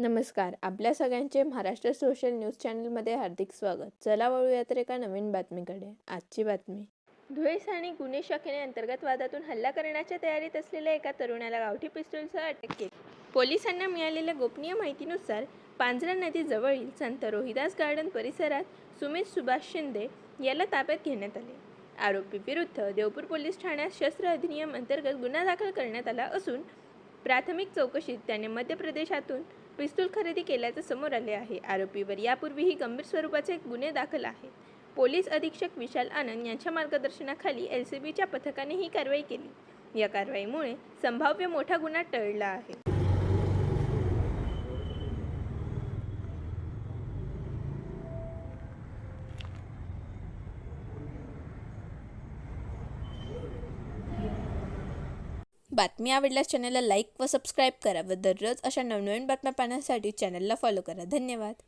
नमस्कार. आपल्या सगळ्यांचे महाराष्ट्र सोशल न्यूज चॅनलमध्ये हार्दिक स्वागत. चला वळूया तर एका नवीन बातमीकडे. आजची बातमी. धुळे स्थानिक गुन्हे शाखेने अंतर्गत वादातून हल्ला करण्याच्या तयारीत असलेल्या एका तरुणाला गावठी पिस्तूलसह अटक केली. पोलिसांना मिळालेल्या गोपनीय माहितीनुसार पांझरा नदीजवळील संत रोहिदास गार्डन परिसरात सुमित सुभाष शिंदे याला ताब्यात घेण्यात आले. आरोपी विरुद्ध देवपूर पोलीस ठाण्यात शस्त्र अधिनियम अंतर्गत गुन्हा दाखल करण्यात आला असून प्राथमिक चौकशीत त्याने मध्य प्रदेशातून पिस्तूल खरेदी केल्याचे समोर आले आहे. आरोपीवर यापूर्वीही गंभीर स्वरूपाचे गुन्हे दाखल आहेत. पोलीस अधीक्षक विशाल आनंद यांच्या मार्गदर्शनाखाली LCBच्या पथकाने ही कारवाई केली. या कारवाईमुळे संभाव्य मोठा गुन्हा टळला आहे. बातमी आवडल्यास चॅनलला लाईक व सबस्क्राईब करा व दररोज अशा नवनवीन बातम्या पाहण्यासाठी चॅनलला फॉलो करा. धन्यवाद.